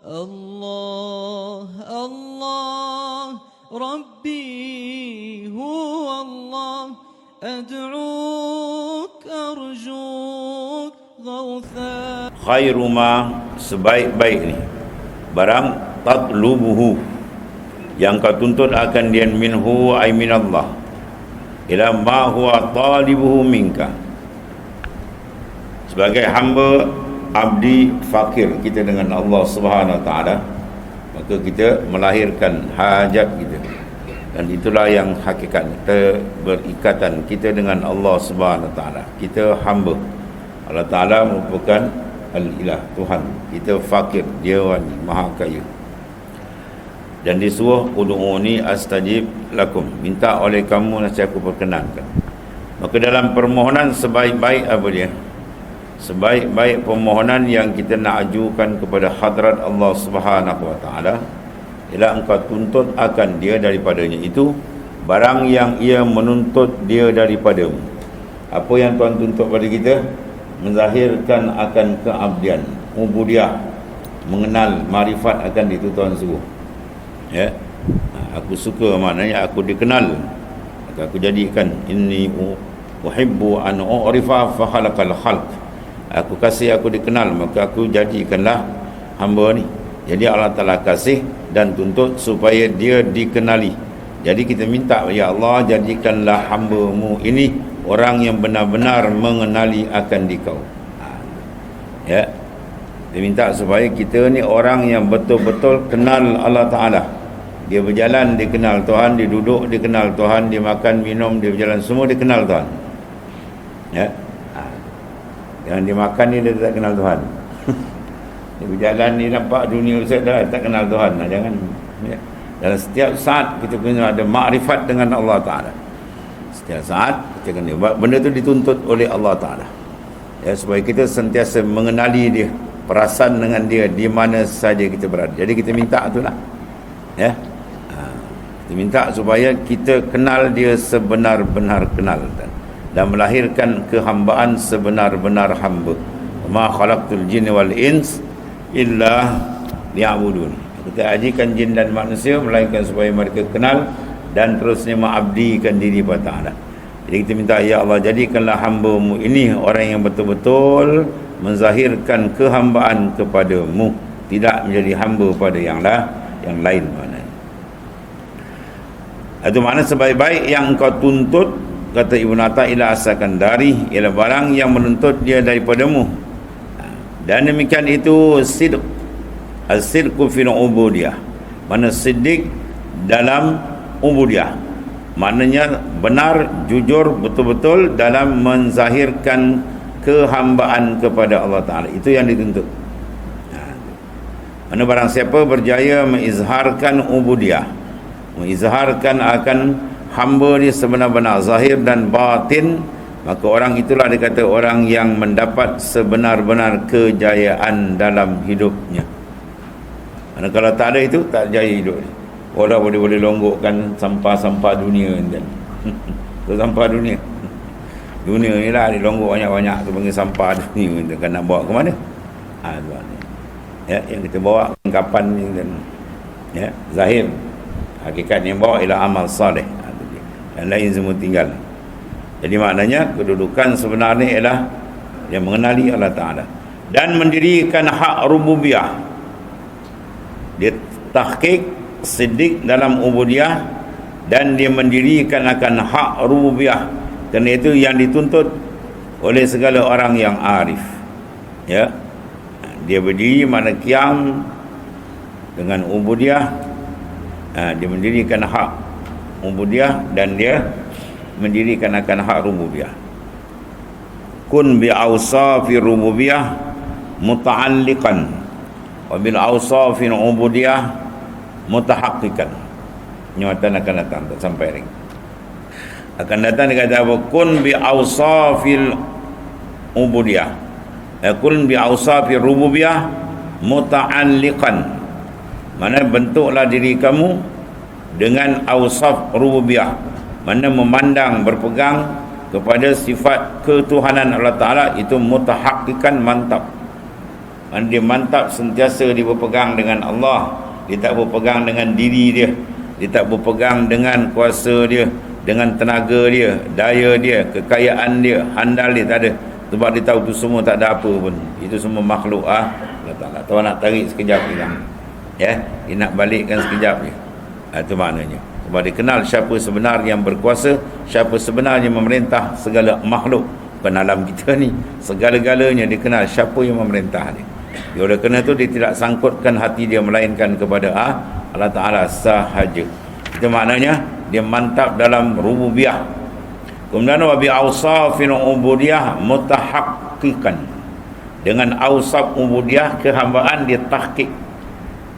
الله الله ربي هو الله أدعوك أرجوك غوثا. Khairu ma, sebaik-baik ni barang tatlubuhu, yang kau tuntut akan dia, minhu ay minallah, ila ma huwa talibuhu minka. Sebagai hamba, abdi, fakir kita dengan Allah Subhanahu Wa Taala, maka kita melahirkan hajat kita, dan itulah yang hakikat kita berikatan kita dengan Allah Subhanahu Wa Taala. Kita hamba, Allah Taala merupakan al-ilah, Tuhan. Kita fakir, dia wani, maha kaya. Dan disuruh ud'uni astajib lakum, minta oleh kamu nanti aku perkenankan. Maka dalam permohonan sebaik-baik apa dia? Sebaik-baik permohonan yang kita nak ajukan kepada hadrat Allah Subhanahu Wa Taala ialah engkau tuntut akan dia daripadanya itu barang yang ia menuntut dia daripadamu. Apa yang Tuhan tuntut pada kita? Menzahirkan akan keabdian, ubudiyah, mengenal marifat akan itu Tuhan suruh. Ya, aku suka, maknanya aku dikenal, maka aku jadikan inni uhibbu an u'rifa fa khalaqal khalq. Aku kasih aku dikenal, maka aku jadikanlah hamba ni. Jadi Allah Ta'ala kasih dan tuntut supaya dia dikenali. Jadi kita minta, ya Allah, jadikanlah hamba-Mu ini orang yang benar-benar mengenali akan dikau. Ya, dia minta supaya kita ni orang yang betul-betul kenal Allah Ta'ala. Dia berjalan, dia kenal Tuhan. Dia duduk, dia kenal Tuhan. Dia makan, minum, dia berjalan, semua dia kenal Tuhan. Ya, yang dia makan ni dia tak kenal Tuhan. Dia berjalan ni nampak dunia Ustaz dah tak kenal Tuhan. Jangan, ya. Dalam setiap saat kita kena ada makrifat dengan Allah Ta'ala. Setiap saat kita kena buat benda tu dituntut oleh Allah Ta'ala, ya, supaya kita sentiasa mengenali dia, perasan dengan dia di mana saja kita berada. Jadi kita minta itulah, ya. Kita minta supaya kita kenal dia sebenar-benar kenal dan melahirkan kehambaan sebenar-benar hamba. Ma khalaqtul jinna wal ins illa liya'budun. Kita ajikan jin dan manusia melainkan supaya mereka kenal dan terusnya mengabdikan diri kepada Ta'ala. Jadi kita minta, ya Allah, jadikanlah hamba-Mu ini orang yang betul-betul menzahirkan kehambaan kepada-Mu, tidak menjadi hamba pada yang lain. Itu makna sebaik-baik yang engkau tuntut, kata Ibn Athaillah As-Sakandari, ialah barang yang menuntut dia daripadamu. Dan demikian itu sidq, as-sidqu fil ubudiyah, mana siddiq dalam ubudiyah, maknanya benar, jujur, betul-betul dalam menzahirkan kehambaan kepada Allah Ta'ala. Itu yang dituntut. Mana barang siapa berjaya mengizharkan ubudiyah, mengizharkan akan hamba dia sebenar-benar zahir dan batin, maka orang itulah dikata orang yang mendapat sebenar-benar kejayaan dalam hidupnya. Mana kalau tak ada itu, tak jaya hidup. Orang boleh longgokkan sampah-sampah dunia kan. Tu sampah dunia. Dunia ni lah dilonggok banyak-banyak tu, panggil sampah dunia kan. Nak bawa ke mana? Ya, yang kita bawa kapan ni dan, ya, zahir. Hakikat yang bawa ialah amal saleh. Yang lain semua tinggal. Jadi maknanya kedudukan sebenarnya ialah yang mengenali Allah Ta'ala dan mendirikan hak rububiyah. Dia tahqiq siddiq dalam ubudiyah dan dia mendirikan akan hak rububiyah, kerana itu yang dituntut oleh segala orang yang arif. Ya, dia berdiri mana qiyam dengan ubudiyah. Dia mendirikan hak ubudiyah dan dia mendirikan akan hak rububiyah. Kun bi awsafi rububiyah muta'alliqan wa bil awsafi ubudiyah mutahaqqiqan. Nyawatan akan datang, tak sampai lagi. Akan datang dia kata apa? Kun bi awsafil ubudiyah. Kun bi awsafi rububiyah muta'alliqan. Mana bentuklah diri kamu dengan awsaf rububiyah, mana memandang, berpegang kepada sifat ketuhanan Allah Ta'ala, itu mutahaqqiqan, mantap. Dia mantap sentiasa dia berpegang dengan Allah. Dia tak berpegang dengan diri dia. Dia tak berpegang dengan kuasa dia, dengan tenaga dia, daya dia, kekayaan dia, handal dia, tak ada. Sebab dia tahu tu semua tak ada apa pun. Itu semua makhluk Allah Ta'ala. Tuan nak tarik sekejap hilang. Ya, dia nak balikkan sekejap je. Itu maknanya. Sebab dia kenal siapa sebenar yang berkuasa, siapa sebenarnya memerintah segala makhluk. Bukan alam kita ni, segala-galanya dia kenal siapa yang memerintah dia. Oleh kerana tu dia tidak sangkutkan hati dia melainkan kepada Allah Ta'ala sahaja. Itu maknanya dia mantap dalam rububiyah. Kemudian wa bi awsafin ubudiyah mutahaqqiqan. Dengan awsaf ubudiyah, kehambaan, dia tahqiq.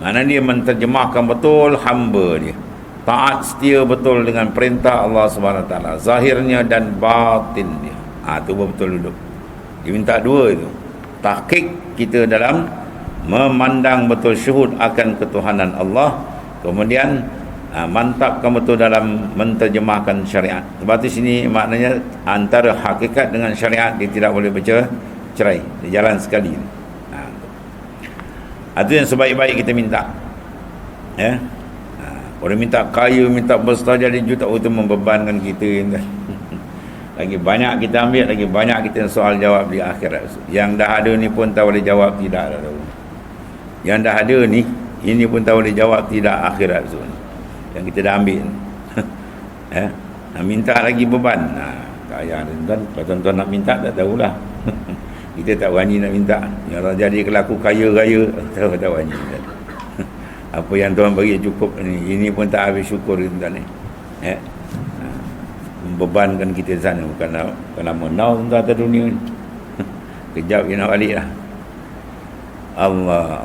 Maknanya dia menterjemahkan betul hamba dia. Taat setia betul dengan perintah Allah Subhanahu Wa Taala, zahirnya dan batin dia. Itu betul duduk. Dia minta dua itu. Tahqiq kita dalam memandang betul, syuhud akan ketuhanan Allah. Kemudian mantapkan betul dalam menterjemahkan syariat. Sebab itu sini maknanya antara hakikat dengan syariat dia tidak boleh bercerai. Dia jalan sekali. Itu yang sebaik-baik kita minta. Ya. Orang minta kaya, minta besar jadi juta, itu membebankan kita. Lagi banyak kita ambil, lagi banyak kita soal jawab di akhirat. Yang dah ada ni pun tak boleh jawab tidak. Yang dah ada ni, ini pun tak boleh jawab tidak akhirat. Yang kita dah ambil. Minta lagi beban. Kaya tuan, kalau tuan-tuan nak minta tak tahulah. Kita tak berani nak minta. Yang orang jadi kelaku kaya-kaya, tak berani. Apa yang Tuhan bagi cukup ni, ini pun tak habis syukur tuan ni. Membebankan kita di sana, bukan lama now tuan atas dunia ni. Kejap dia nak balik lah. Allah